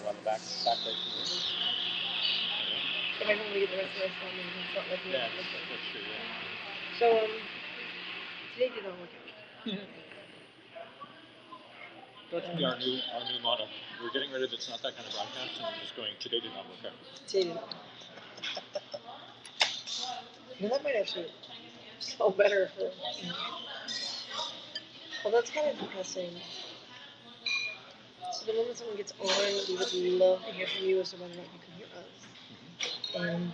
on the back right from here. If I don't read the rest of the restaurant, maybe it's not like Yeah, that's true, yeah. So, today did not work out. That's our new motto. We're getting rid of it's not that kind of broadcast, and we're just going, today did not work out. Today did not. Well, that might actually smell better for. Well, that's kind of depressing. So the moment someone gets on, we would love to hear from you as to whether or not you can hear us. And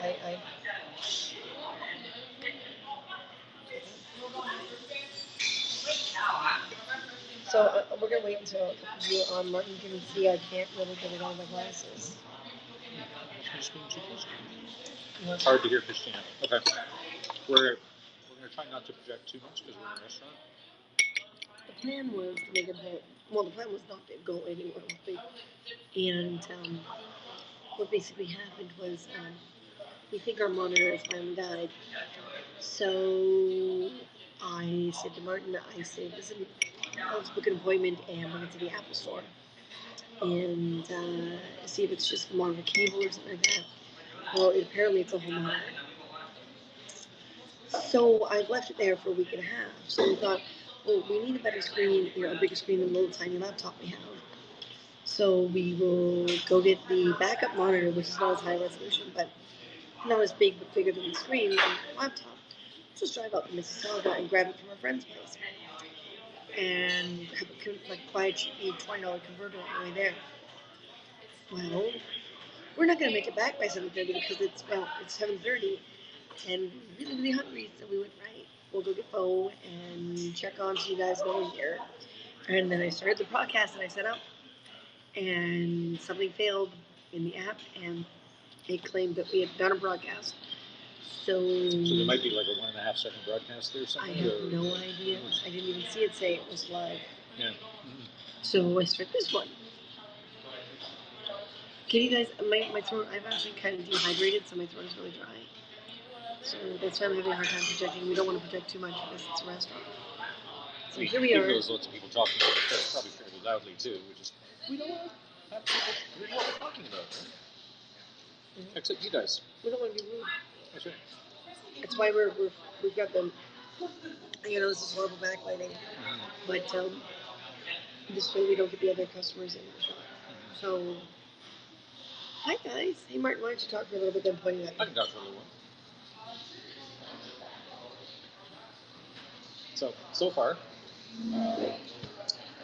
I so we're gonna wait until you're on. Martin can see. I can't really get it on my glasses. It's hard to hear Christina. Okay. We're going to try not to project too much because we're in a restaurant. The plan was to make it whole. Well, the plan was not to go anywhere with me. And what basically happened was we think our monitor has finally died. So I said to Martin, listen, let's book an appointment and bring it to the Apple Store and see if it's just more of a cable or something like that. Well, apparently it's a whole monitor. So I left it there for a week and a half. So we thought, well, we need a better screen, a bigger screen than the little tiny laptop we have. So we will go get the backup monitor, which is not as high resolution, but not as big, but bigger than the screen and the laptop. Just drive out to Mississauga and grab it from a friend's place. And have a quiet, cheap $20 converter on the way there. Well, we're not going to make it back by 7:30 because it's 7:30 and really, really hungry. So we went, right, we'll go get Bo and check on so you guys know here. And then I started the podcast and I set up and something failed in the app and it claimed that we had done a broadcast. So there might be like a 1.5 second broadcast there or something? I have no idea. I didn't even see it say it was live. Yeah. So I start this one. Can you guys, my throat, I've actually kind of dehydrated, so my throat is really dry. So that's why I'm having a hard time projecting. We don't want to project too much because it's a restaurant. So here we are. There's lots of people talking about it, probably fairly loudly too. We don't want to have people hearing what we're talking about, right? Mm-hmm. Except you guys. We don't want to be rude. That's right. That's why we've got them. This is horrible backlighting, but this way we don't get the other customers in the shop. So, hi guys. Hey Martin, why don't you talk for a little bit, then pointing at me. I can talk for a little while. So far,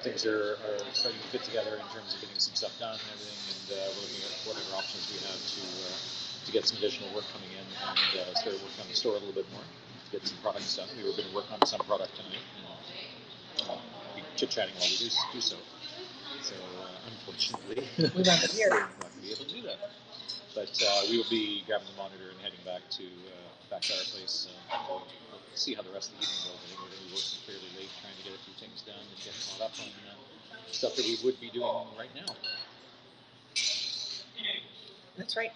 things are starting to fit together in terms of getting some stuff done and everything, and we're looking at whatever options we have to get some additional work coming in and start working on the store a little bit more to get some products done. We were going to work on some product tonight and be chit-chatting while we do so. So unfortunately, we're not here. We're not going to be able to do that. But we will be grabbing the monitor and heading back to our place. We'll see how the rest of the evening goes. I think we're going to be working fairly late, trying to get a few things done and get caught up on stuff that we would be doing right now. That's right.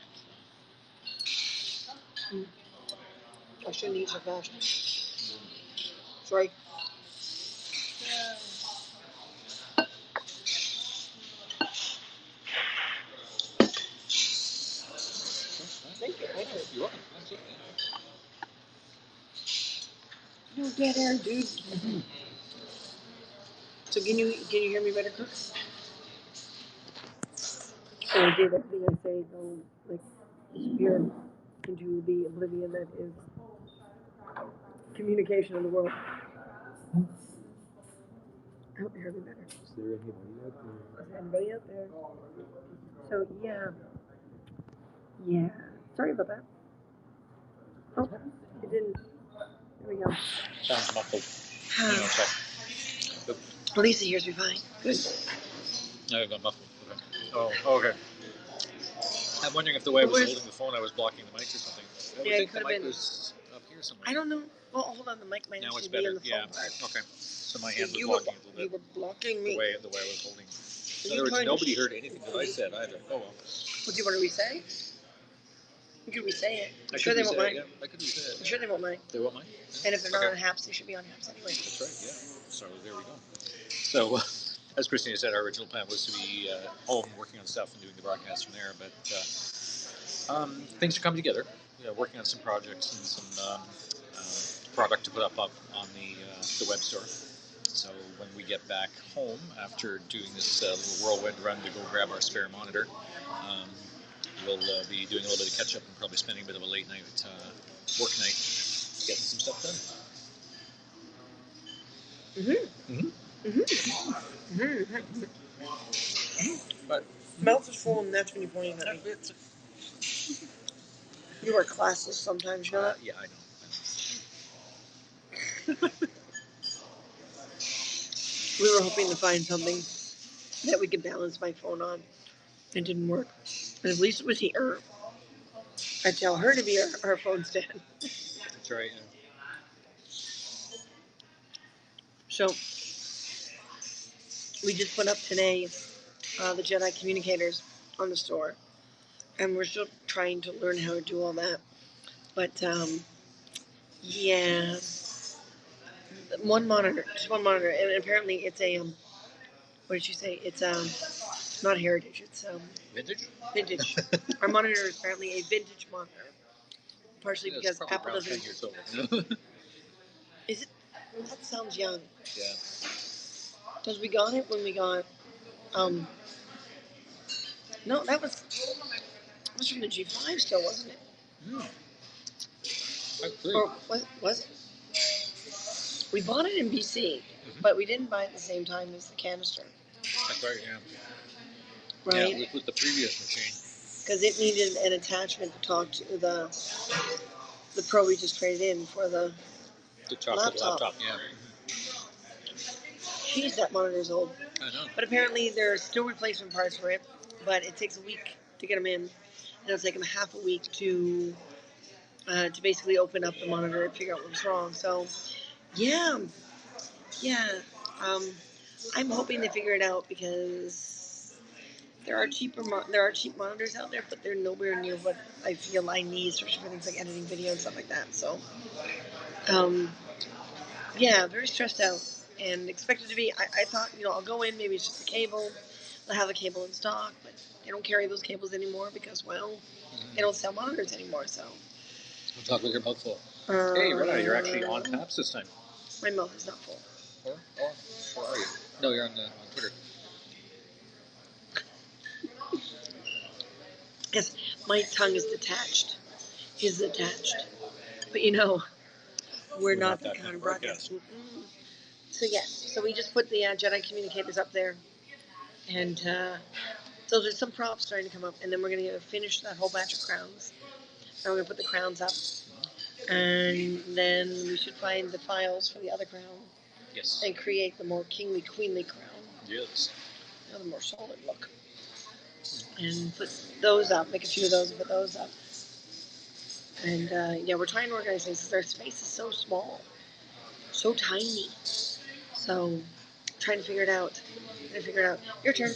I shouldn't eat so fast. Sorry. Thank you. You're welcome. No dead air, dude. Mm-hmm. So can you hear me better, Cook? So I did everything I say, disappear into the oblivion that is communication in the world. I hope you hear me better. Is there anybody out there? Is there anybody out there? So yeah. Sorry about that. Oh, it didn't. There we go. Sounds muffled. Lisa hears me fine. Good. No, it got muffled. Okay. Oh, okay. I'm wondering if the way I was holding the phone, I was blocking the mic or something. I would think the mic was up here somewhere. I don't know. Well, hold on. The mic might actually be in the phone part. Okay. So my hand was blocking it a little bit. You were blocking me. The way I was holding. In other words, nobody heard anything that I said either. Oh, well. What do you want to re-say? You can re-say it. I'm sure they won't mind. Yeah, I could re-say it. I'm sure they won't mind. They won't mind? Yeah. And if they're not on HAPS, they should be on HAPS anyway. That's right, yeah. So there we go. So as Christina said, our original plan was to be home working on stuff and doing the broadcast from there, but things are coming together. Working on some projects and some product to put up on the web store. So when we get back home after doing this little whirlwind run to go grab our spare monitor, we'll be doing a little bit of catch up and probably spending a bit of a late night work night getting some stuff done. But mouth is full, and that's when you're pointing at me. You wear glasses sometimes, you know that? Yeah, I know. We were hoping to find something that we could balance my phone on. It didn't work. And at least it was here. I tell her to be our phone stand. That's right. Yeah. So we just put up today the Jedi communicators on the store, and we're still trying to learn how to do all that. But yeah, just one monitor, and apparently it's a what did you say? It's not heritage. It's Vintage. vintage. Our monitor is apparently a vintage monitor, partially Yeah, because Apple around doesn't. 10 years old. Is it? That sounds young. Yeah. Because we got it when we got no, that was from the G5 still, wasn't it? Or was it? We bought it in BC, but we didn't buy it at the same time as the canister. That's right, yeah. Right? Yeah, with the previous machine. Because it needed an attachment to talk to the Pro we just traded in for the laptop, yeah. Jeez, that monitor's old. I know. But apparently there's still replacement parts for it, but it takes a week to get them in. And it'll take them half a week to basically open up the monitor and figure out what's wrong. So, yeah. I'm hoping they figure it out because there are cheap monitors out there, but they're nowhere near what I feel I need, especially for things like editing video and stuff like that. So, yeah, very stressed out and expected to be. I thought, I'll go in, maybe it's just a cable. They'll have a cable in stock, but they don't carry those cables anymore because, they don't sell monitors anymore. So, We'll talk with your mouth full. Hey, Rena, you're actually on taps this time. My mouth is not full. Where are you? No, you're on Twitter. Yes, my tongue is detached. But we're not that kind of broadcast. So so we just put the Jedi communicators up there, and so there's some props starting to come up, and then we're going to finish that whole batch of crowns. And we're going to put the crowns up, and then we should find the files for the other crown. Yes. And create the more kingly, queenly crown. Yes. The more solid look. And put those up, make a few of those and put those up. And we're trying to organize things because our space is so small, so tiny. So, trying to figure it out. Your turn.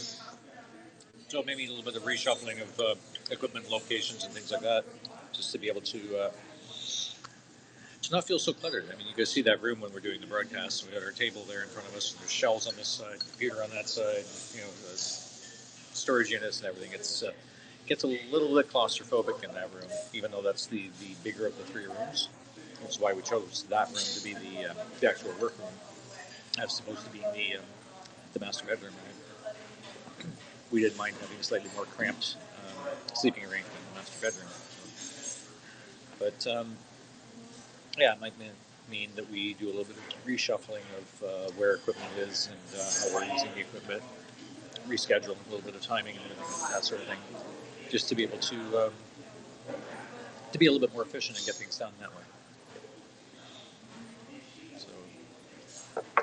So maybe a little bit of reshuffling of equipment locations and things like that, just to be able to not feel so cluttered. I mean, you guys see that room when we're doing the broadcast. We got our table there in front of us, and there's shelves on this side, computer on that side, storage units and everything. It's gets a little bit claustrophobic in that room, even though that's the bigger of the three rooms. That's why we chose that room to be the actual workroom, as opposed to being the master bedroom. Right? We didn't mind having a slightly more cramped sleeping arrangement in the master bedroom. But it might mean that we do a little bit of reshuffling of where equipment is and how we're using the equipment, reschedule a little bit of timing and everything, that sort of thing, just to be able to be a little bit more efficient and get things done that way. So,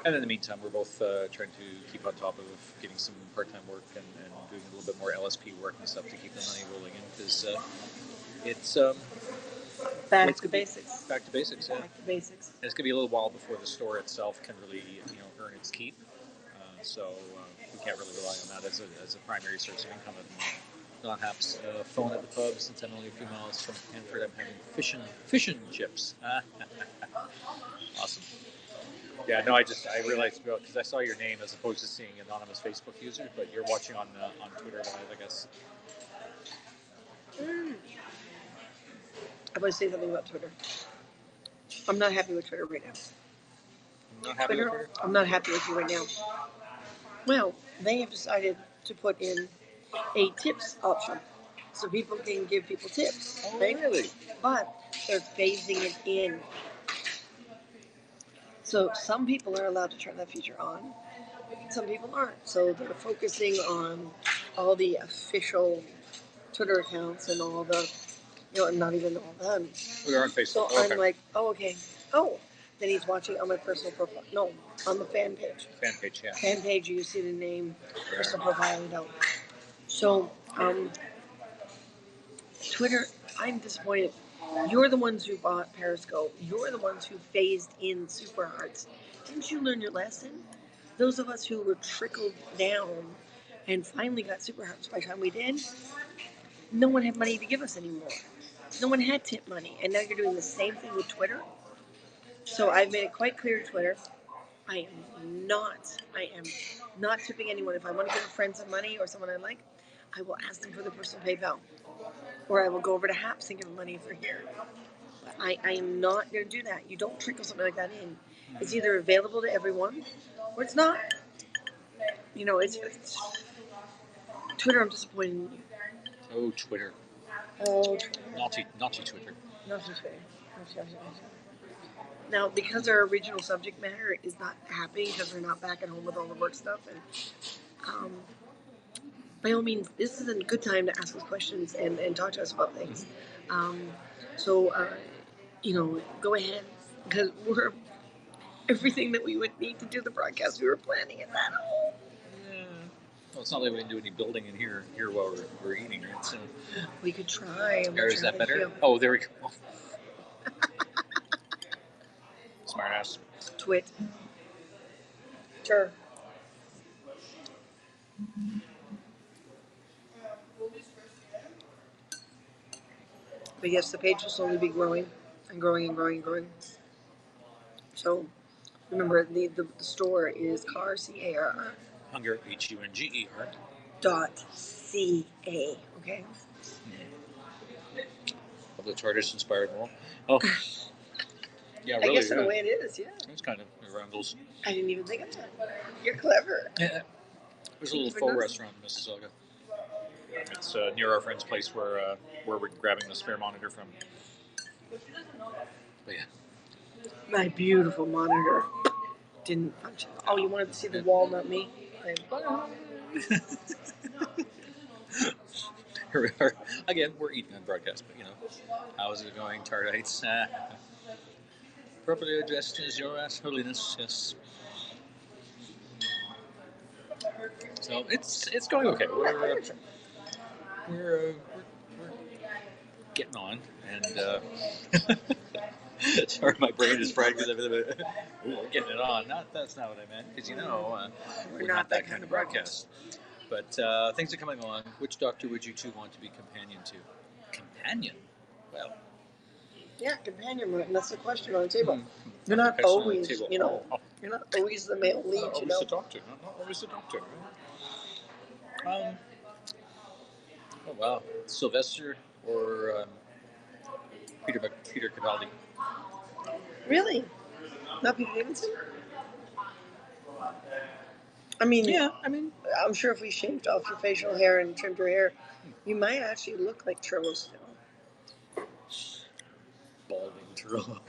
and in the meantime, we're both trying to keep on top of getting some part-time work and doing a little bit more LSP work and stuff to keep the money rolling in, because it's back to basics. Back to basics, yeah. Back to basics. And it's going to be a little while before the store itself can really, earn its keep. So we can't really rely on that as a primary source of income at the moment. Not perhaps phone at the pub, since I'm only a few miles from Hanford. I'm having fish and chips. Awesome. Yeah, no, I realized because I saw your name as opposed to seeing anonymous Facebook user, but you're watching on Twitter Live, I guess. I want to say something about Twitter. I'm not happy with Twitter right now. Not happy with Twitter? I'm not happy with you right now. Well, they have decided to put in a tips option, so people can give people tips. Oh, right? really? But they're phasing it in. So some people are allowed to turn that feature on. Some people aren't. So they're focusing on all the official Twitter accounts and all the, not even all of them. They're on Facebook. So I'm like, oh, okay. Oh, then he's watching on my personal profile. No, on the fan page. Fan page, yeah. Fan page, you see the name, personal profile, you don't. So, Twitter, I'm disappointed. You're the ones who bought Periscope. You're the ones who phased in Super Hearts. Didn't you learn your lesson? Those of us who were trickled down and finally got Super Hearts by the time we did, no one had money to give us anymore. No one had tip money. And now you're doing the same thing with Twitter. So I've made it quite clear to Twitter, I am not tipping anyone. If I want to give a friend some money or someone I like, I will ask them for their personal PayPal. Or I will go over to Haps and give them money if they're here. But I am not going to do that. You don't trickle something like that in. It's either available to everyone or it's not. It's Twitter, I'm disappointed in you. Oh, Twitter. Oh, Twitter. Naughty Twitter. Naughty Twitter. Naughty. Now, because our original subject matter is not happening because we're not back at home with all the work stuff, and by all means, this is a good time to ask us questions and talk to us about things. So, go ahead because everything that we would need to do the broadcast, we were planning it at home. Yeah. Well, it's not like we can do any building in here while we're eating, right? So we could try. Or is that better? Oh, there we go. Smart ass. Twit. Sure. But yes, the page will slowly be growing and growing and growing and growing. So remember, the store is car CAR. Hunger HUNGER. .ca. Okay. Of the tortoise inspired wall. Oh. Yeah, really. I guess in a way it is, yeah. It's kind of around those. I didn't even think of that. You're clever. Yeah. There's a little faux restaurant in Mississauga. It's near our friend's place where we're grabbing the spare monitor from. But yeah. My beautiful monitor didn't function. Oh, you wanted to see the wall, not me? Again, we're eating on broadcast, but how's it going, Tardites? Properly addressed as your ass holiness, yes. So it's going okay. We're getting on, and sorry, my brain is fried because we're getting it on. That's not what I meant, because we're not that kind of broadcast. But things are coming along. Which doctor would you two want to be companion to? Companion? Well. Yeah, companion. That's the question on the table. You're not always, you're not always the male lead. Not always the doctor. Not always the doctor. Right? Oh wow, Sylvester or Peter Capaldi. Really? Not Peter Davidson? I mean, yeah. I'm sure if we shaved off your facial hair and trimmed your hair, you might actually look like Turlo still. Balding Turlo.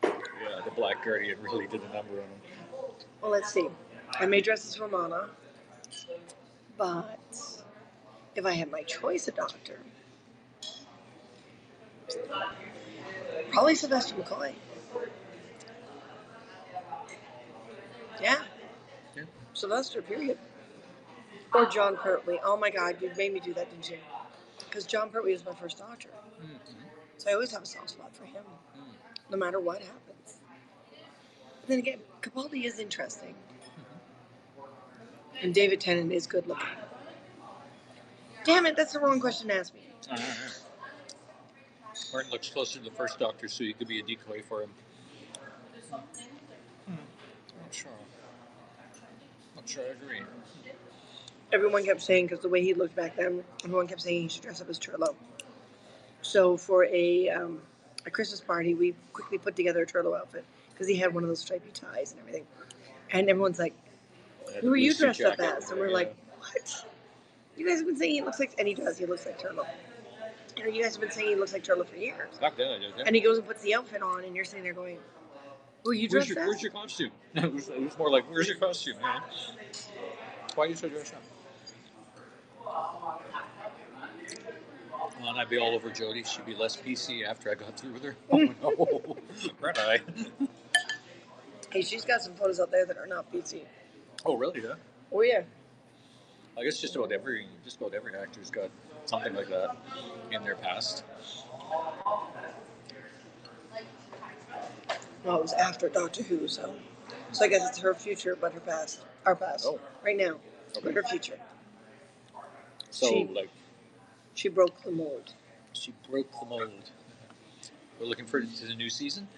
Yeah, the Black Guardian really did a number on him. Well, let's see. I made dresses for Mana, but if I had my choice of doctor, probably Sylvester McCoy. Yeah. Sylvester, period. Or John Pertwee. Oh my God, you made me do that, didn't you? Because John Pertwee was my first doctor. Mm-hmm. So I always have a soft spot for him, no matter what happens. But then again, Capaldi is interesting. And David Tennant is good looking. Damn it, that's the wrong question to ask me. Martin looks closer to the first doctor, so you could be a decoy for him. Not sure I agree. Everyone kept saying, because the way he looked back then, everyone kept saying he should dress up as Turlo. So for a Christmas party, we quickly put together a Turlo outfit because he had one of those stripy ties and everything. And everyone's like, "Who are you dressed up as?" And we're like, "What? You guys have been saying he looks like," and he does. He looks like Turlo. You guys have been saying he looks like Turlo for years. Back then, I did. Yeah. And he goes and puts the outfit on, and you're sitting there going, "Who are you dressed as?" Where's your costume? It was more like, "Where's your costume, man? Why are you so dressed up?" Well, and I'd be all over Jody. She'd be less PC after I got through with her. Oh no, weren't I? Hey, she's got some photos out there that are not PC. Oh really? Yeah. Oh yeah. I guess just about every actor's got something like that in their past. No, it was after Doctor Who, so I guess it's her future, but her past, our past, right now, but her future. So she broke the mold. She broke the mold. We're looking forward to the new season.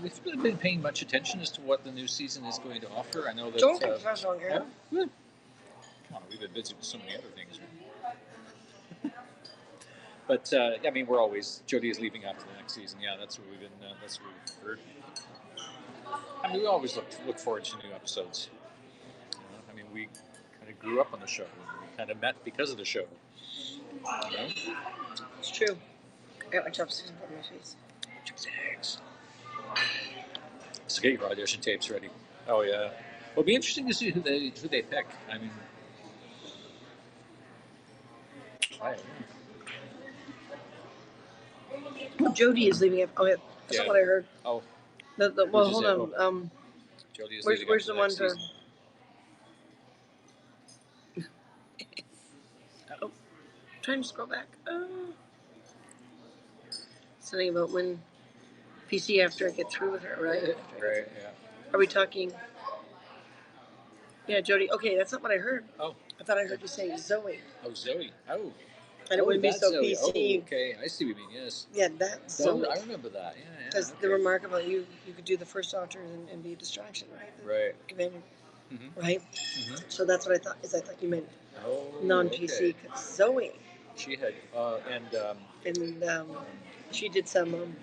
We've really been paying much attention as to what the new season is going to offer. I know that. Don't think that's wrong, yeah. Come on, we've been busy with so many other things. Right? But I mean, we're always Jodie is leaving after the next season. Yeah, that's what we've been. That's what we've heard. I mean, we always look forward to new episodes. I mean, we kind of grew up on the show. We kind of met because of the show. It's true. I got my chopsticks in my face. Chopsticks. So get your audition tapes ready. Oh yeah. Well, it'll be interesting to see who they pick. I mean, I don't know. Well, Jodie is leaving. Oh yeah, that's not what I heard. Oh. Well, hold on. Jodie is where's the one for? Oh, trying to scroll back. Something about when PC after I get through with her, right? Right. Yeah. Are we talking? Yeah, Jodie. Okay, that's not what I heard. Oh. I thought I heard you say Zoe. Oh, Zoe. Oh. And it wouldn't be so Zoe. PC. Oh, okay, I see what you mean. Yes. Yeah, that's Zoe. I remember that. Yeah. Because the remark about you could do the first Doctor and be a distraction, right? Right. Companion. Mm-hmm. Right. Mm-hmm. So that's what I thought. I thought you meant non-PC. Because Zoe. She had she did some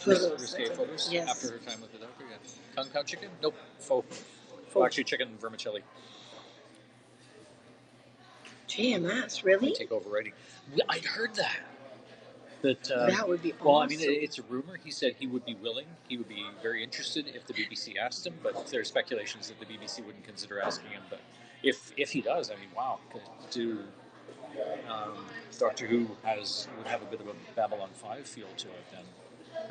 risque photos. Yes. After her time with the Doctor. Yeah. Kung Pao chicken? Nope. Faux. Well, actually, chicken vermicelli. JMS, really? Take over writing. I'd heard that. That would be awesome. Well, I mean, it's a rumor. He said he would be willing. He would be very interested if the BBC asked him. But there's speculations that the BBC wouldn't consider asking him. But if he does, I mean, wow. Doctor Who would have a bit of a Babylon 5 feel to it then.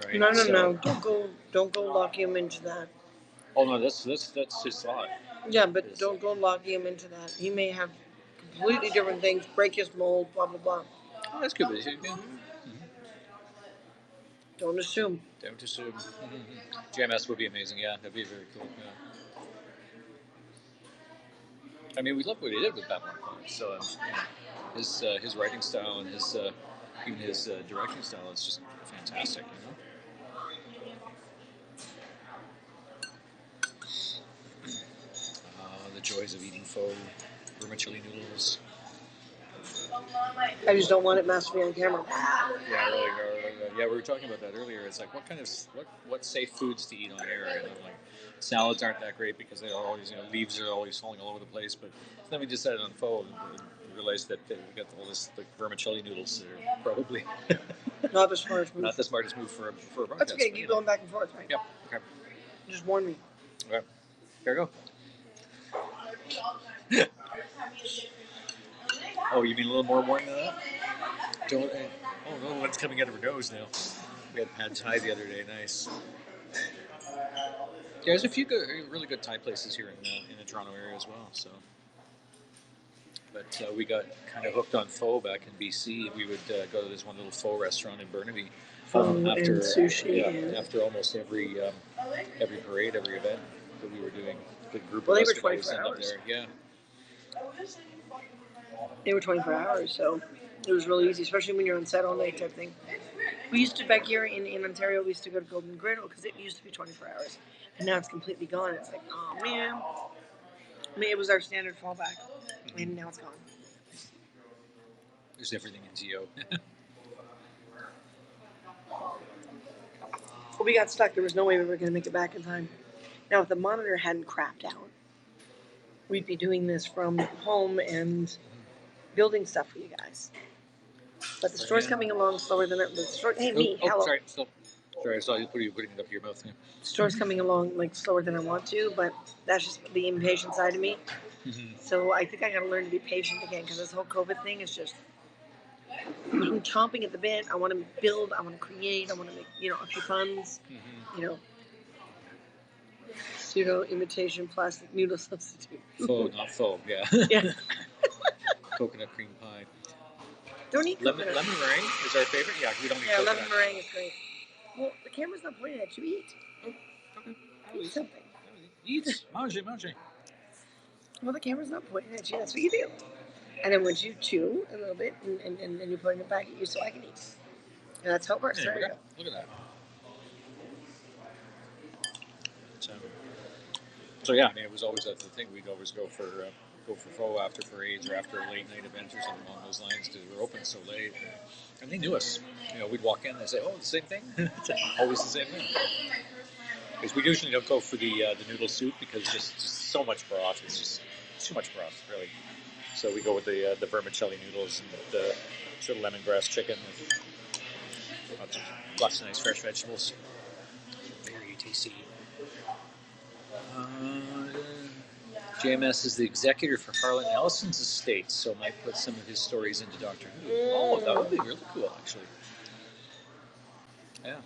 Right? No. Don't go locking him into that. Oh no, that's his thought. Yeah, but don't go locking him into that. He may have completely different things, break his mold, blah blah blah. Oh, that's good. Yeah. Don't assume. Don't assume. JMS would be amazing. Yeah, that'd be very cool. Yeah. I mean, we love what he did with Babylon 5. So his writing style and even his directing style is just fantastic. The joys of eating faux vermicelli noodles. I just don't want it mastered on camera. Yeah, really. Yeah, we were talking about that earlier. It's like what safe foods to eat on air, and I'm like, salads aren't that great because they are always leaves are always falling all over the place. But then we decided on pho and realized that we got all this vermicelli noodles that are probably not the smartest move. Not the smartest move for a broadcast. That's okay. Keep going back and forth, right? Yep. Okay. Just warn me. Okay. Here we go. Oh, you mean a little more warning than that? Don't. Oh no, what's coming out of her nose now? We had pad Thai the other day. Nice. Yeah, there's a few really good Thai places here in the Toronto area as well. So, but we got kind of hooked on pho back in BC. We would go to this one little pho restaurant in Burnaby after sushi. Yeah, after almost every parade, every event that we were doing. The group well, of they us were 24 hours. Up there. Yeah. They were 24 hours, so it was really easy, especially when you're on set all night type thing. We used to, back here in Ontario, we used to go to Golden Griddle because it used to be 24 hours. And now it's completely gone. It's like, oh man. I mean, it was our standard fallback. And now it's gone. There's everything in TO. Well, we got stuck. There was no way we were going to make it back in time. Now, if the monitor hadn't crapped out, we'd be doing this from home and building stuff for you guys. But the store's coming along slower than it. The store, hey, me, hello. Sorry, still. Sorry, I saw you putting it up to your mouth. Yeah. The store's coming along like slower than I want to, but that's just the impatient side of me. Mm-hmm. So I think I got to learn to be patient again because this whole COVID thing is just. I'm chomping at the bit. I want to build. I want to create. I want to make a few funds. Mm-hmm. Pseudo imitation plastic noodle substitute. Faux, not faux. Yeah. Yeah. Coconut cream pie. Don't eat coconut. Lemon meringue is our favorite. Yeah, we don't eat coconut. Yeah, lemon meringue is great. Well, the camera's not pointing at you. Eat. Oh, okay. Eat something. Eat. Mange. Well, the camera's not pointing at you. That's what you do. And then once you chew a little bit, and then you put it back at you so I can eat. And that's how it works. There you go. Look at that. So yeah, I mean, it was always the thing. We'd always go for faux after parades or after a late night event or something along those lines because we were open so late. And they knew us. We'd walk in and they'd say, "Oh, the same thing." It's always the same thing. Because we usually don't go for the noodle soup because just so much broth. It's just too much broth, really. So we go with the vermicelli noodles and the sort of lemongrass chicken with lots of nice fresh vegetables. Very tasty. JMS is the executor for Harlan Ellison's estate, so might put some of his stories into Doctor Who. Oh, that would be really cool, actually. Yeah.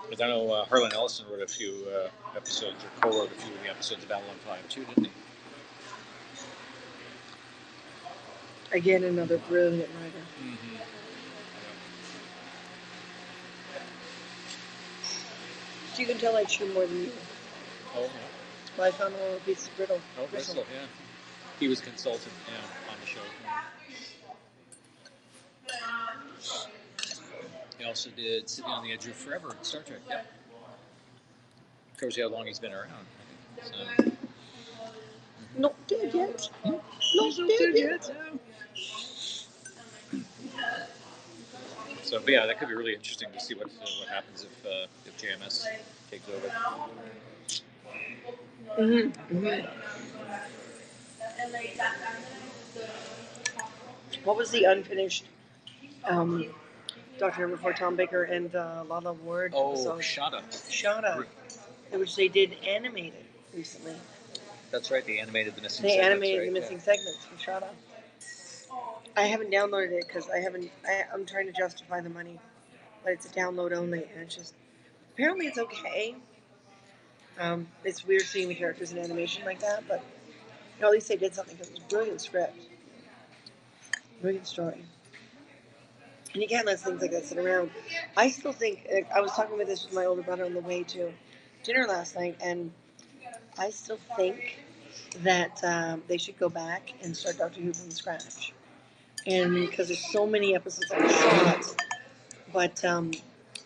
Because I know Harlan Ellison wrote a few episodes, or co-wrote a few of the episodes of Babylon 5 too, didn't he? Again, another brilliant writer. Mm-hmm. So you can tell I chew more than you. Oh, yeah. Well, I found a little piece of brittle. Oh, bristle, yeah. He was consultant, on the show. He also did Sitting on the Edge of Forever in Star Trek. Yep. Shows you how long he's been around. I think. So. Not dead yet. Not dead yet. So, but yeah, that could be really interesting to see what happens if JMS takes over. What was the unfinished Doctor Number 4 Tom Baker and Lala Ward episode? Shada, which they did animated recently. That's right, they animated the missing segments. They animated the missing segments from Shada. I haven't downloaded it because I'm trying to justify the money, but it's a download only, and it's just apparently it's okay. It's weird seeing the characters in animation like that, but at least they did something because it was a brilliant script, brilliant story. And you can't let things like that sit around. I still think I was talking with this with my older brother on the way to dinner last night, and I still think that they should go back and start Doctor Who from scratch. And because there's so many episodes that are shot, but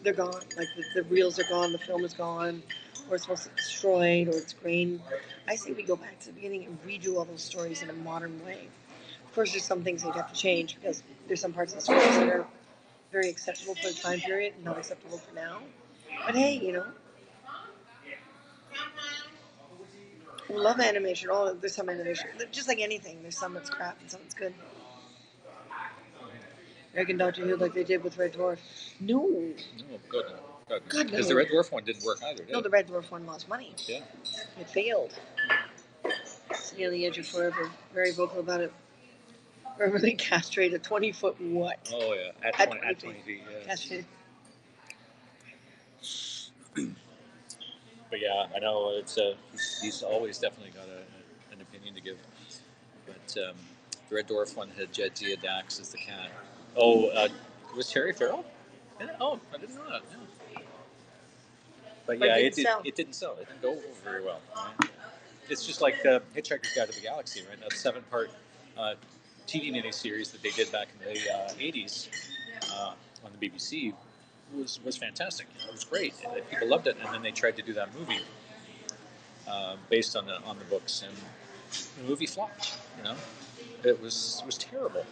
they're gone. Like the reels are gone, the film is gone, or it's mostly destroyed, or it's grain. I say we go back to the beginning and redo all those stories in a modern way. Of course, there's some things that have to change because there's some parts of the stories that are very acceptable for the time period and not acceptable for now. But hey, we love animation. There's some animation. Just like anything, there's some that's crap and some that's good. American Doctor Who, like they did with Red Dwarf. No, good. God, no. Because the Red Dwarf one didn't work either, did it? No, the Red Dwarf one lost money. Yeah. It failed. Sitting on the Edge of Forever, very vocal about it. Verbally castrate a 20-foot what? Oh, yeah. At 20 feet, yeah. Castrate. But yeah, I know he's always definitely got an opinion to give. But the Red Dwarf one had Jadzia Dax as the cat. Oh, was Terry Farrell? Yeah. Oh, I didn't know that. Yeah. But yeah, it didn't sell. It didn't go over very well. Right? It's just like Hitchhiker's Guide to the Galaxy, right? That 7-part TV miniseries that they did back in the 80s on the BBC. was fantastic. It was great. And people loved it. And then they tried to do that movie based on the books, and the movie flopped. It was terrible.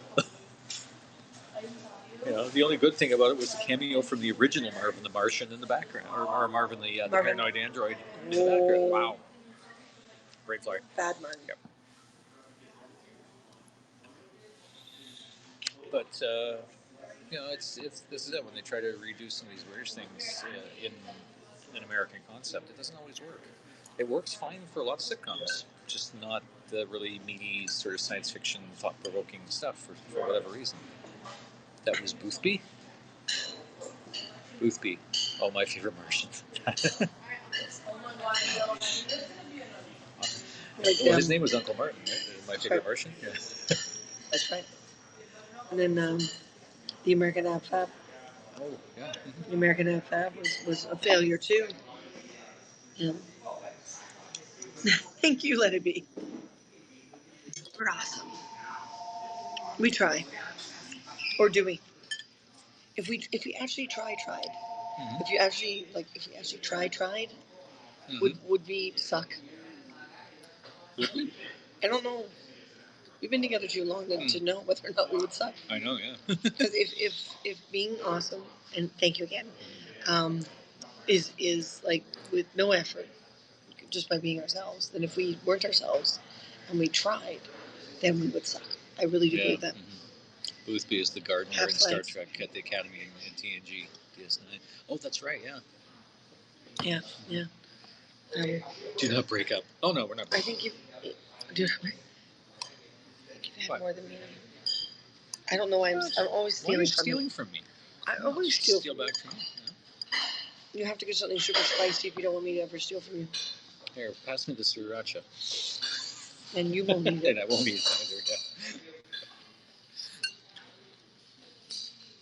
The only good thing about it was the cameo from the original Marvin the Martian in the background, or Marvin the paranoid android in the background. Wow, great flight. Bad man. Yep. But it's this is it when they try to redo some of these British things in an American concept. It doesn't always work. It works fine for a lot of sitcoms, just not the really meaty sort of science fiction, thought-provoking stuff for whatever reason. That was Boothby. Boothby. Oh, my favorite Martian. His name was Uncle Martin, right? My favorite Martian. Yeah. That's right. And then the American Ab Fab. Oh, yeah. Mm-hmm. The American Ab Fab was a failure too. Yeah. Thank you, Let It Be. We're awesome. We try. Or do we? If we actually tried. Mm-hmm. If you actually tried, mm-hmm. would we suck? Would we? I don't know. We've been together too long to know whether or not we would suck. I know, yeah. Because if being awesome, and thank you again, is like with no effort, just by being ourselves, then if we weren't ourselves and we tried, then we would suck. I really do believe that. Mm-hmm. Boothby is the gardener in Star Trek at the Academy in TNG DS9. Oh, that's right, yeah. Yeah. Do not break up. Oh no, we're not. I think you have more than me. I don't know why I'm always stealing. Why are you stealing from me? I always steal back from you. You have to get something super spicy if you don't want me to ever steal from you. Here, pass me the sriracha. And you won't need it. And I won't eat it either. Yeah.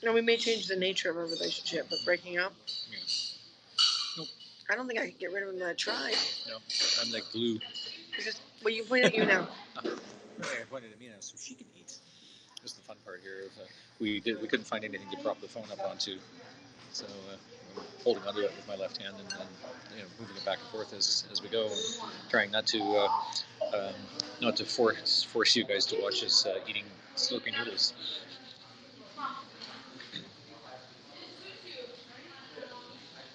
Now, we may change the nature of our relationship, but breaking up? Yeah. Nope. I don't think I can get rid of him that I tried. No, I'm like glue. You point at you now. Okay, I pointed at me now, so she can eat. This is the fun part here. We couldn't find anything to prop the phone up onto, so I'm holding onto it with my left hand and moving it back and forth as we go, and trying not to force you guys to watch us eating slurping noodles.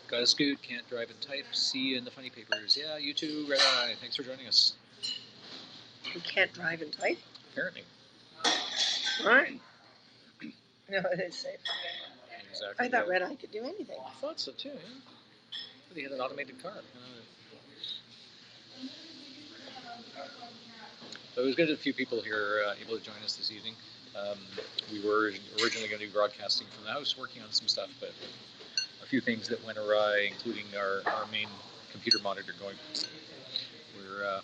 Gotta scoot, can't drive and type. See you in the funny papers. Yeah, you too. Red Eye. Thanks for joining us. You can't drive and type? Apparently. All right. No, it is safe. Exactly. I thought Red Eye could do anything. I thought so too, yeah. But he had an automated car. So it was good that a few people here able to join us this evening. We were originally going to be broadcasting from the house, working on some stuff, but a few things that went awry, including our main computer monitor going. We're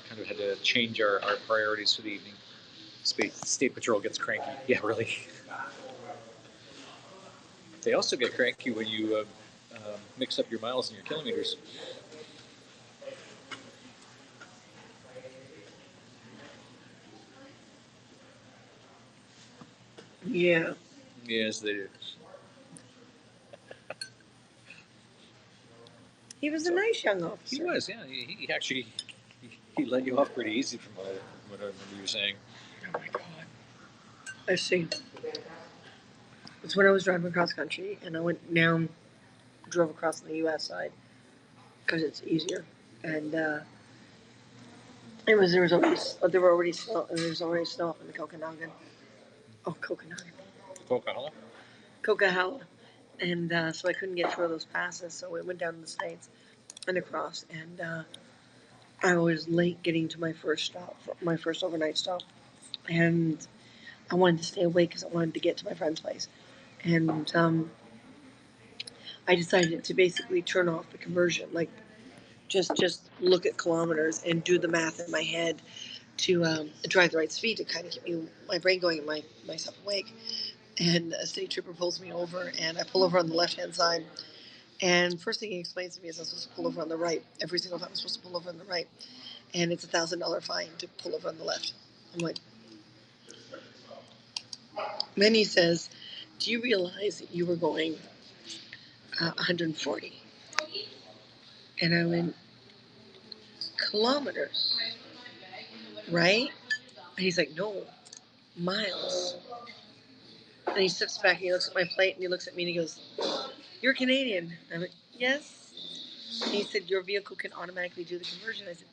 kind of had to change our priorities for the evening. State Patrol gets cranky. Yeah, really. They also get cranky when you mix up your miles and your kilometers. Yeah. Yes, they do. He was a nice young officer. He was, yeah. He actually let you off pretty easy from what I remember you were saying. Oh my God. I see. It's when I was driving across country, and I went down, drove across on the U.S. side because it's easier, and there was already snow up in the Coconut. Oh, Coconut. Coquihalla. And so I couldn't get through those passes, so we went down to the States and across, and I was late getting to my first overnight stop, and I wanted to stay awake because I wanted to get to my friend's place, and I decided to basically turn off the conversion, like just look at kilometers and do the math in my head to drive the right speed to kind of keep my brain going and myself awake. And a state trooper pulls me over, and I pull over on the left-hand side. And first thing he explains to me is I'm supposed to pull over on the right. Every single time I'm supposed to pull over on the right. And it's a $1,000 fine to pull over on the left. I'm like... Then he says, do you realize that you were going 140. And I went, kilometers, right? And he's like, no, miles. And he steps back and he looks at my plate and he looks at me and he goes, you're Canadian. I'm like, yes. And he said, your vehicle can automatically do the conversion. I said,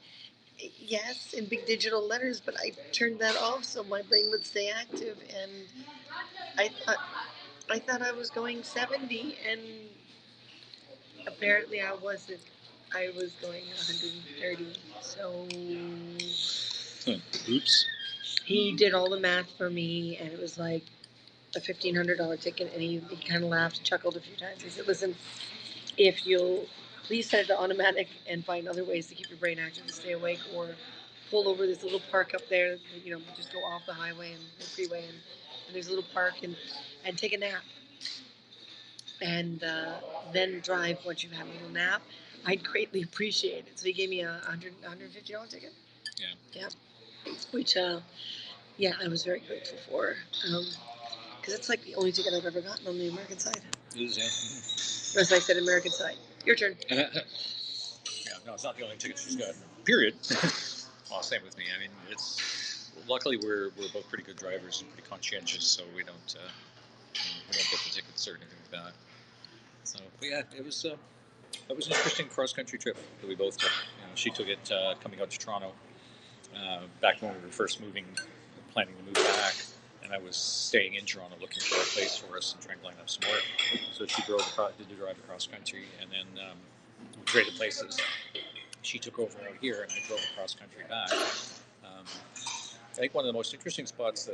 yes, in big digital letters, but I turned that off so my brain would stay active. And I thought I was going 70, and apparently I wasn't. I was going 130. So Oops. he did all the math for me, and it was like a $1,500 ticket. And he kind of laughed, chuckled a few times. He said, "Listen, if you'll please set it to automatic and find other ways to keep your brain active to stay awake, or pull over this little park up there, just go off the highway and the freeway, and there's a little park and take a nap, and then drive once you've had a little nap. I'd greatly appreciate it." So he gave me a $150 ticket. Yeah. Which, yeah, I was very grateful for. Because it's like the only ticket I've ever gotten on the American side. It is, yeah. As I said, American side. Your turn. Yeah, no, it's not the only ticket she's got. Period. Well, same with me. I mean, luckily we're both pretty good drivers and pretty conscientious, so we don't get the tickets or anything like that. So, but yeah, it was an interesting cross country trip that we both took. She took it coming out to Toronto back when we were first planning to move back, and I was staying in Toronto looking for a place for us and trying to line up some work. So she did the drive across country, and then we traded places. She took over out here, and I drove across country back. I think one of the most interesting spots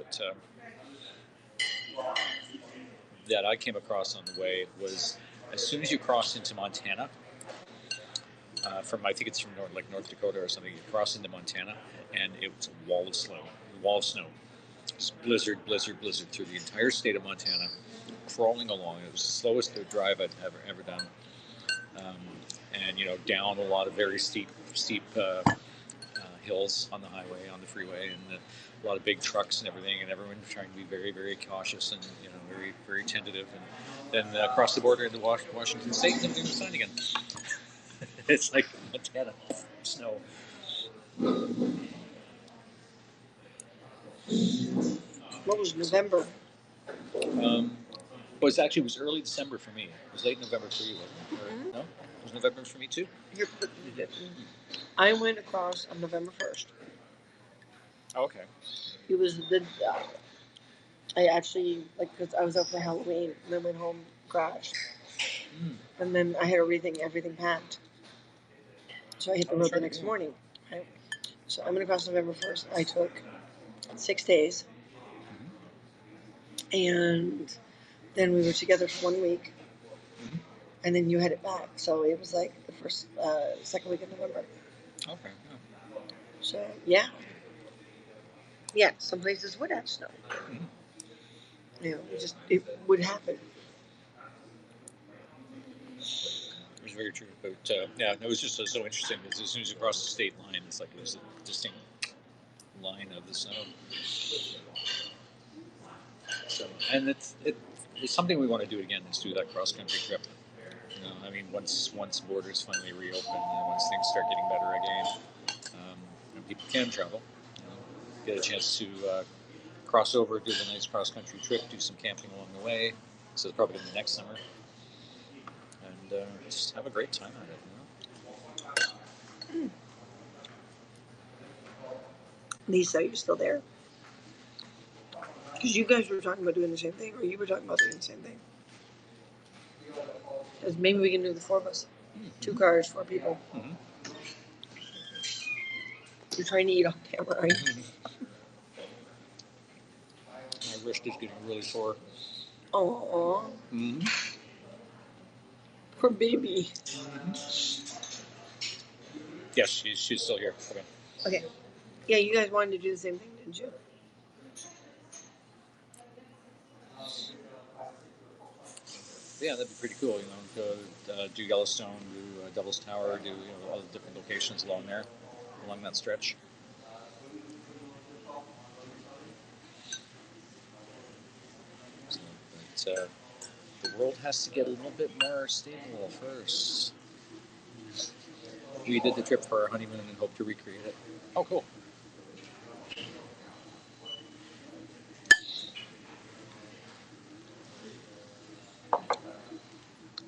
that I came across on the way was as soon as you cross into Montana. I think it's from North Dakota or something. You cross into Montana, and it was a wall of snow. Just blizzard through the entire state of Montana, crawling along. It was the slowest drive I'd ever done, and down a lot of very steep hills on the highway, on the freeway, and a lot of big trucks and everything, and everyone trying to be very, very cautious and very, very tentative. And then across the border into Washington State, and everything was fine again. It's like Montana snow. What was November? It was early December for me. It was late November for you, wasn't it? Mm-hmm. No? It was November for me too? I went across on November 1st. Oh, okay. It was I actually, because I was out for Halloween, and then went home, crashed. And then I had everything packed. So I hit the road the next morning. Right? So I went across November 1st. I took 6 days. And then we were together for 1 week. And then you headed back. So it was like the second week of November. Okay. Yeah. So, yeah. Yeah, some places would have snow. It would happen. It was very true. But it was just so interesting because as soon as you cross the state line, it's like there's a distinct line of the snow. So, and it's something we want to do again, is do that cross country trip. I mean, once borders finally reopen and once things start getting better again, and people can travel, get a chance to cross over, do the nice cross country trip, do some camping along the way. So it's probably going to be next summer, and just have a great time at it. Lisa, are you still there? Because you guys were talking about doing the same thing, or you were talking about doing the same thing. Because maybe we can do the 4 of us. 2 cars, 4 people. Mm-hmm. You're trying to eat off camera, right? My wrist is getting really sore. Aww. Mm-hmm. Poor baby. Mm-hmm. Yes, she's still here. Okay. Yeah, you guys wanted to do the same thing, didn't you? Yeah, that'd be pretty cool. Do Yellowstone, do Devil's Tower, do all the different locations along that stretch. So, the world has to get a little bit more stable first. We did the trip for our honeymoon and hope to recreate it. Oh, cool.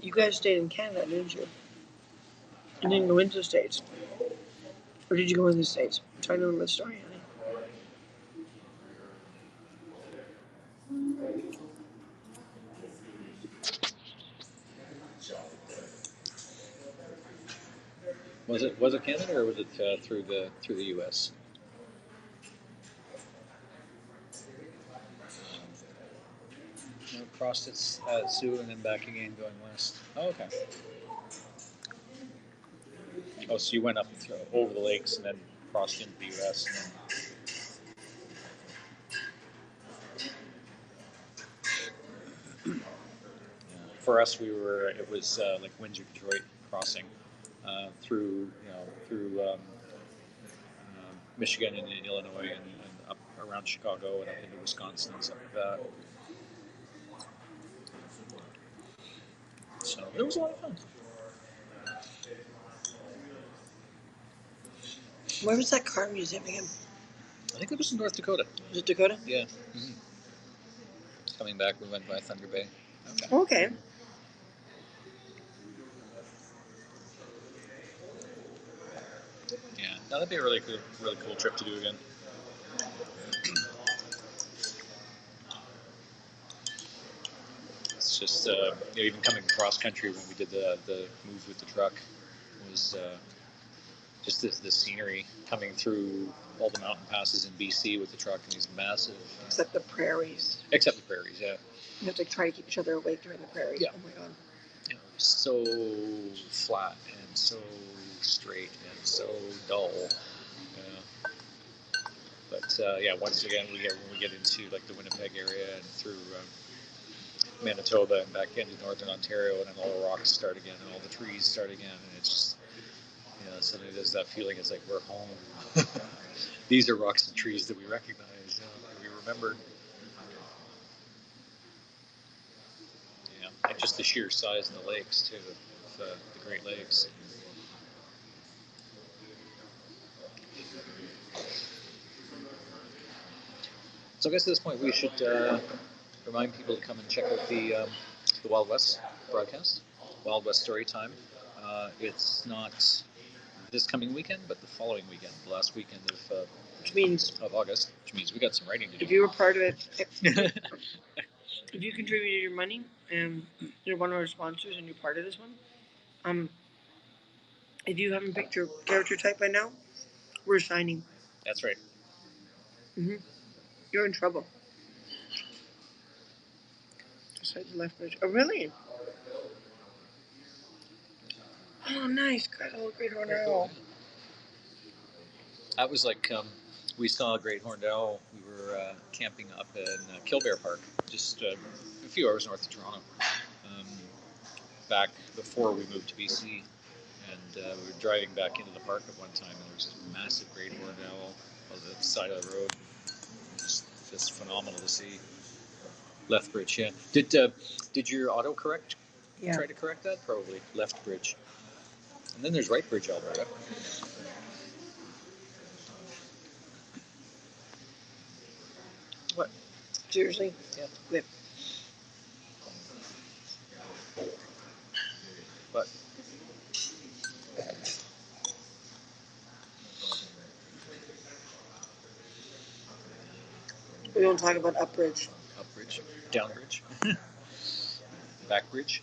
You guys stayed in Canada, didn't you? You didn't go into the States. Or did you go into the States? I'm trying to remember the story, honey. Was it Canada or was it through the U.S.? No, crossed at Sioux and then back again going west. Oh, okay. Oh, so you went up over the lakes and then crossed into the U.S. And then, yeah. For us, it was like Windsor, Detroit crossing through Michigan and Illinois and up around Chicago and up into Wisconsin and stuff like that. So it was a lot of fun. Where was that car museum again? I think it was in North Dakota. Was it Dakota? Yeah. Mm-hmm. Coming back, we went by Thunder Bay. Okay. Yeah, no, that'd be a really cool trip to do again. It's just even coming across country when we did the move with the truck was just the scenery coming through all the mountain passes in BC with the truck and these massive. Except the prairies. Except the prairies, yeah. You have to try to keep each other awake during the prairies. Yeah. Oh my god. You know, so flat and so straight and so dull. But once again, when we get into like the Winnipeg area and through Manitoba and back into northern Ontario, and then all the rocks start again and all the trees start again, and it's just suddenly there's that feeling. It's like we're home. These are rocks and trees that we recognize, that we remember. Yeah, and just the sheer size of the lakes too, the Great Lakes. So I guess at this point we should remind people to come and check out the Wild West broadcast, Wild West Storytime. It's not this coming weekend, but the following weekend, the last weekend of August, which means we got some writing to do. If you were part of it, if you contributed your money and you're one of our sponsors and you're part of this one, if you haven't picked your character type by now, we're signing. That's right. Mm-hmm. You're in trouble. Beside the left bridge. Oh, really? Oh, nice. Got a little great horned owl. That was like we saw a great horned owl. We were camping up in Killbear Park, just a few hours north of Toronto, back before we moved to BC. And we were driving back into the park at one time, and there was this massive great horned owl on the side of the road. Just phenomenal to see. Left bridge, yeah. Did your autocorrect try to correct that? Probably. Left bridge. And then there's right bridge, Alberta. What? Seriously? Yeah. Yep. What? We don't talk about upbridge. Upbridge. Downbridge. Backbridge.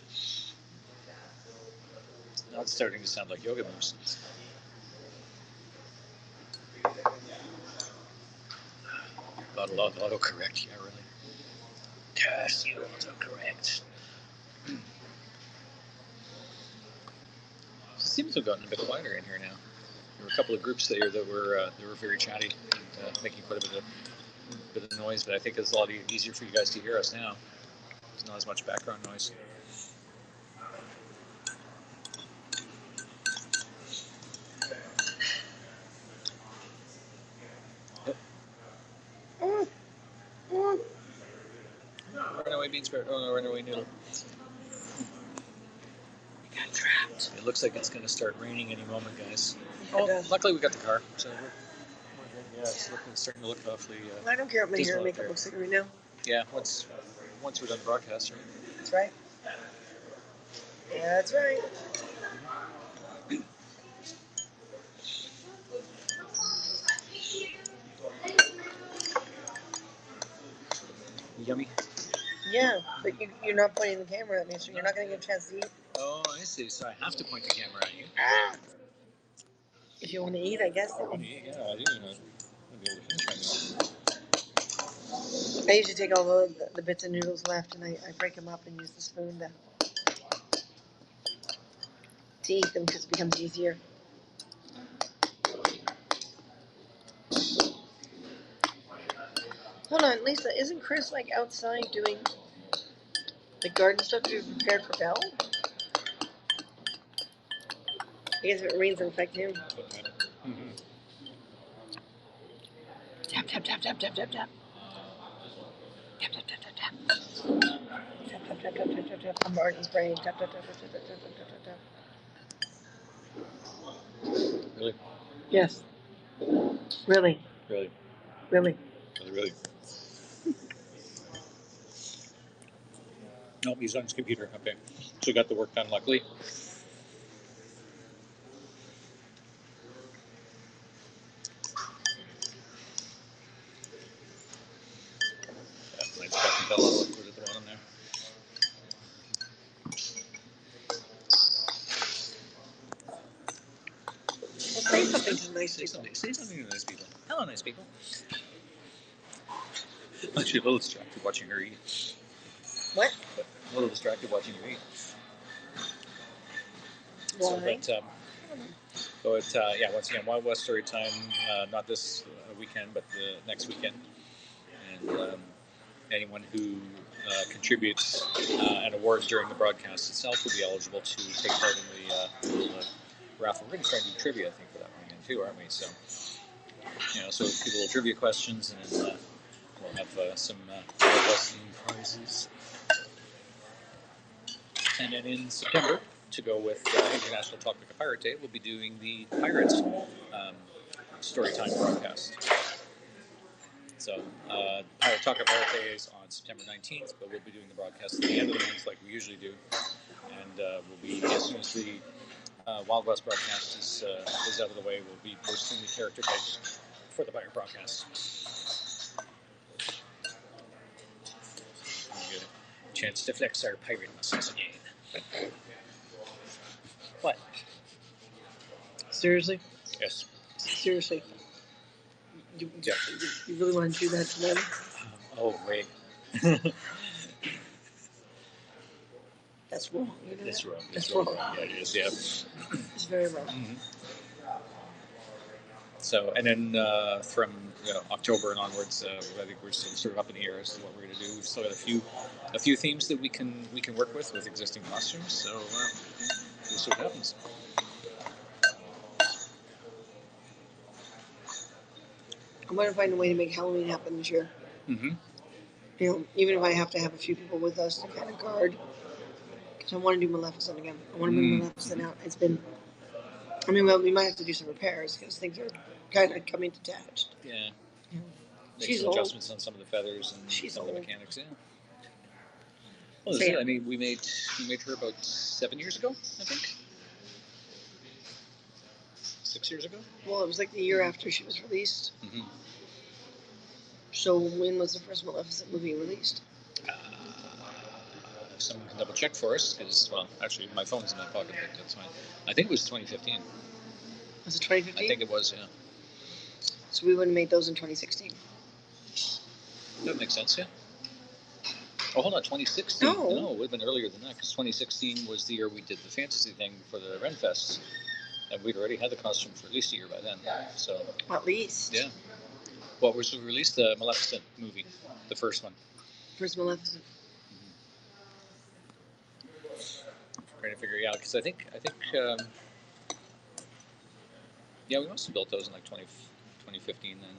Now it's starting to sound like yoga moves. Got a lot of autocorrect, yeah, really. Curse you, autocorrect. It seems to have gotten a bit quieter in here now. There were a couple of groups there that were very chatty and making quite a bit of noise, but I think it's a lot easier for you guys to hear us now. There's not as much background noise. Runaway bean sprout. Oh no, runaway noodle. trapped. It looks like it's going to start raining any moment, guys. It does. Luckily we got the car, so we're good. Yeah, it's starting to look awfully. I don't care what my hair and dismal out makeup there. looks like right now. Yeah, once we're done broadcast, right? That's right. Yeah, that's right. Yummy. Yeah, but you're not pointing the camera at me, so you're not going to get a chance to eat. Oh, I see. So I have to point the camera at you. If you want to eat, I guess. I want to eat. Yeah, I do. I'm gonna be able to finish my meal. I usually take all the bits of noodles left and I break them up and use the spoon to eat them because it becomes easier. Hold on, Lisa, isn't Chris like outside doing the garden stuff to be prepared for Belle? I guess if it rains, it'll affect him. Mm-hmm. Tap, tap, tap, tap, tap, tap, tap. Tap, tap, tap, tap, tap. Tap, tap, tap, tap, tap, tap, tap. I'm Martin's brain. Tap, tap, tap, tap, tap, tap, tap, tap, tap, tap. Really? Yes. Really. Really? Really. Really? Nope, he's on his computer. Okay. So got the work done, luckily. Yeah, nice fucking Bella. I'll put it at the bottom there. Well, say something to nice Say people. something to nice people. Hello, nice people. Actually, a little distracted watching her eat. What? A little distracted watching her eat. Why? Yeah, once again, Wild West story time. Not this weekend, but the next weekend. And anyone who contributes an award during the broadcast itself will be eligible to take part in the raffle. We're going to start doing trivia, I think, for that weekend too, aren't we? So, so people will trivia questions, and then we'll have some prizes. And then in September, to go with International Talk Like a Pirate Day, we'll be doing the Pirates Storytime broadcast. So, Pirate Talk Like a Pirate Day is on September 19th, but we'll be doing the broadcast at the end of the month like we usually do. And we'll be, as soon as the Wild West broadcast is out of the way, we'll be posting the character types for the Pirate broadcast. We get a chance to flex our pirate muscles again. What? Seriously? Yes. Seriously. You Yeah. You really want to do that to them? Oh, wait. That's wrong. You know That's that? wrong. That's wrong. Yeah, it is, yeah. It's very wrong. Mm-hmm. So, and then from October and onwards, I think we're still sort of up in the air as to what we're going to do. We've still got a few themes that we can work with existing costumes. So we'll see what happens. I want to find a way to make Halloween happen this year. Mm-hmm. Even if I have to have a few people with us to kind of guard. Because I want to do Maleficent again. I want to bring Maleficent out. It's been... we might have to do some repairs because things are kind of coming detached. Yeah. Make She's some old. adjustments on some of the feathers and She's some of the old. mechanics, yeah. Well, so, I mean, we made her about 7 years ago, I think. 6 years ago? Well, it was like the year after she was released. Mm-hmm. So when was the first Maleficent movie released? If someone can double check for us, because, well, actually, my phone's in my pocket, but that's fine. I think it was 2015. Was it 2015? I think it was, yeah. So we would have made those in 2016. That makes sense, yeah. Oh, hold on, 2016? No. No, it would have been earlier than that, because 2016 was the year we did the fantasy thing for the Renfest. And we'd already had the costume for at least a year by then. So At least. Yeah. What was released? The Maleficent movie, the first one. First Maleficent. I'm trying to figure it out because I think we must have built those in like 2015 then.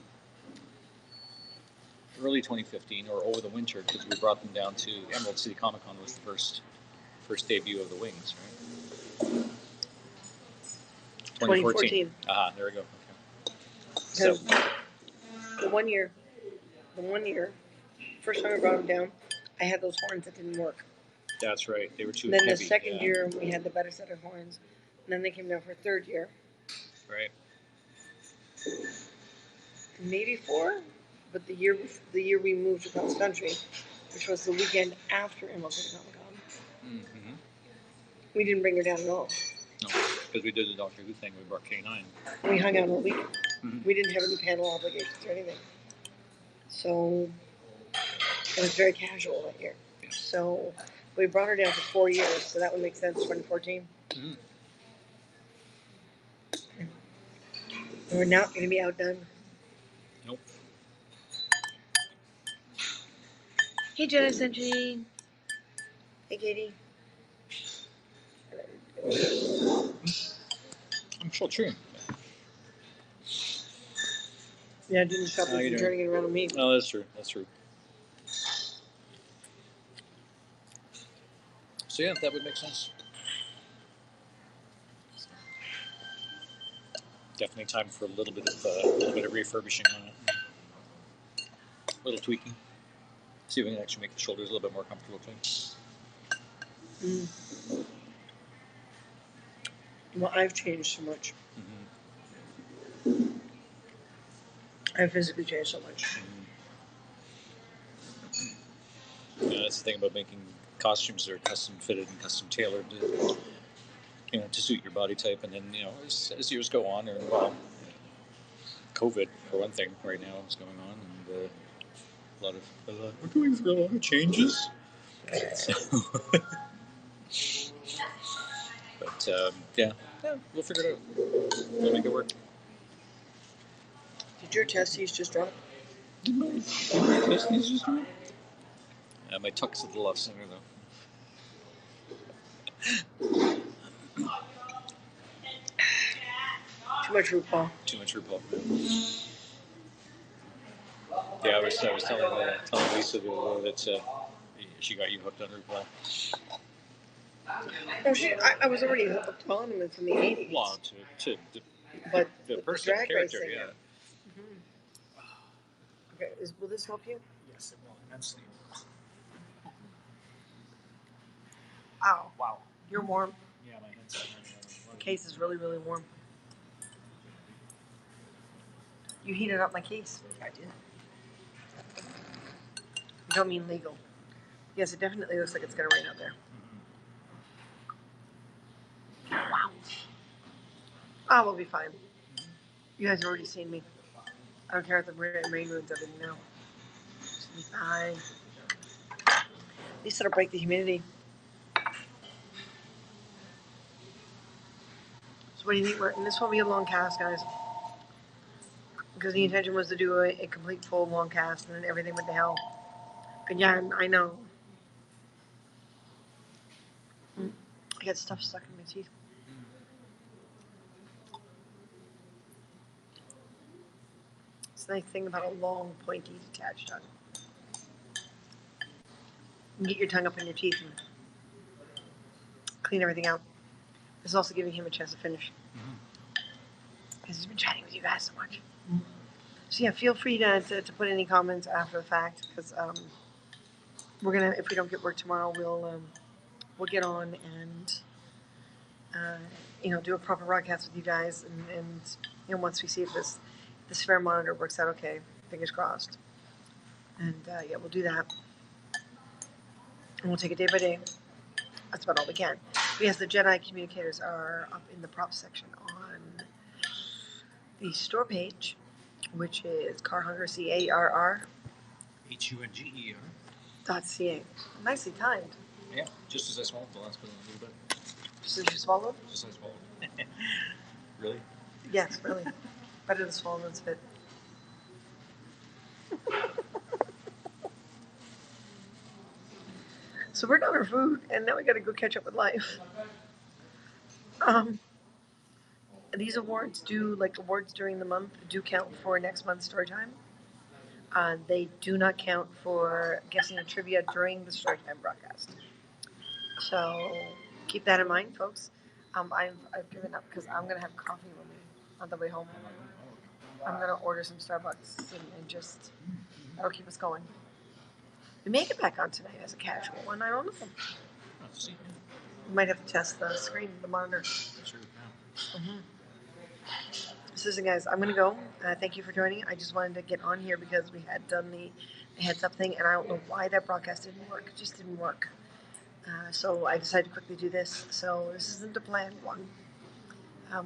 Early 2015 or over the winter because we brought them down to Emerald City Comic Con was the first debut of the Wings, right? 2014. There we go. Okay. So the one year, first time I brought them down, I had those horns that didn't work. That's right. They were too And then heavy. the second year, we had the better set of horns. And then they came down for a third year. Right. Maybe 4, but the year we moved across country, which was the weekend after MLK Comic Con, Mm-hmm. we didn't bring her down at all. No, because we did the Doctor Who thing. We brought K9. We hung out all week. Mm-hmm. We didn't have any panel obligations or anything. So it was very casual that year. Yeah. So we brought her down for 4 years, so that would make sense, 2014. Mm-hmm. And we're not going to be outdone. Nope. Hey, Jenna Century. Hey, Katie. I'm still chewing. Yeah, I didn't stop you from turning it around on me. Oh, that's true. That's true. So yeah, that would make sense. Definitely time for a little bit of refurbishing on it. A little tweaking. See if we can actually make the shoulders a little bit more comfortable too. Mm. Well, I've changed so much. Mm-hmm. I've physically changed so much. Mm-hmm. Yeah, that's the thing about making costumes that are custom fitted and custom tailored to suit your body type. And then, as years go on, COVID, for one thing, right now is going on. And we're going through a lot of changes. But yeah, we'll figure it out. We'll make it work. Did your testes just drop? Did my testes just drop? My tuck's at the left center though. Too much RuPaul. Too much RuPaul. Yeah, I was telling Lisa that she got you hooked on RuPaul. Oh, I was already hooked on him from the 80s. Well, to but the person, drag character, racing. yeah. Mm-hmm. Okay, will this help you? Yes, it will immensely. Ow. Wow. You're warm. Yeah, my head's The case is really, really warm. You heated up my case. I did. You don't mean legal. Yes, it definitely looks like it's going to rain out there. Mm-hmm. Wow. Oh, we'll be fine. You guys have already seen me. I don't care if the rain ruins everything now. It'll be fine. At least it'll break the humidity. So what do you think? And this won't be a long cast, guys. Because the intention was to do a complete full long cast, and then everything went to hell. Again, I know. I got stuff stuck in my teeth. It's the nice thing about a long, pointy, detached tongue. You get your tongue up in your teeth and clean everything out. This is also giving him a chance to finish. Because he's been chatting with you guys so much. So yeah, feel free to put any comments after the fact, because we're gonna, if we don't get work tomorrow, we'll get on and do a proper broadcast with you guys, and once we see if this fair monitor works out okay, fingers crossed, and yeah, we'll do that, and we'll take it day by day. That's about all we can. But yes, the Jedi communicators are up in the props section on the store page, which is Carhunger, CARR HUNGER.ca. Nicely timed. Yeah, just as I swallowed the last bit a little bit. Just as you swallowed? Just as I swallowed. Really? Yes, really. Better to swallow than spit. So we're done our food, and now we got to go catch up with life. These awards awards during the month do count for next month's story time. They do not count for guessing the trivia during the story time broadcast. So keep that in mind, folks. I've given up because I'm gonna have coffee with me on the way home. I'm gonna order some Starbucks and just that'll keep us going. We may get back on tonight as a casual one. I don't know. Let's see. We might have to test the screen, the monitor. Sure. Yeah. So listen, guys, I'm gonna go. Thank you for joining. I just wanted to get on here because we had done the heads up thing, and I don't know why that broadcast didn't work. It just didn't work. So I decided to quickly do this. So this isn't a planned one.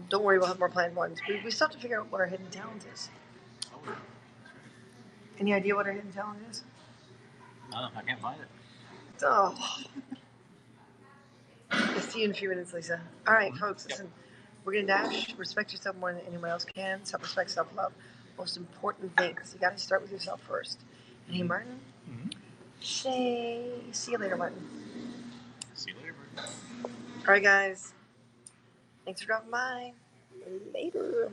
Don't worry, we'll have more planned ones. We still have to figure out what our hidden talent is. Oh, yeah. Any idea what our hidden talent is? I can't find it. Oh. I'll see you in a few minutes, Lisa. All right, folks, listen. We're going to dash. Respect yourself more than anyone else can. Self-respect, self-love. Most important things. You got to start with yourself first. And hey, Martin, say see you later, Martin. See you later, Martin. All right, guys. Thanks for dropping by. Later.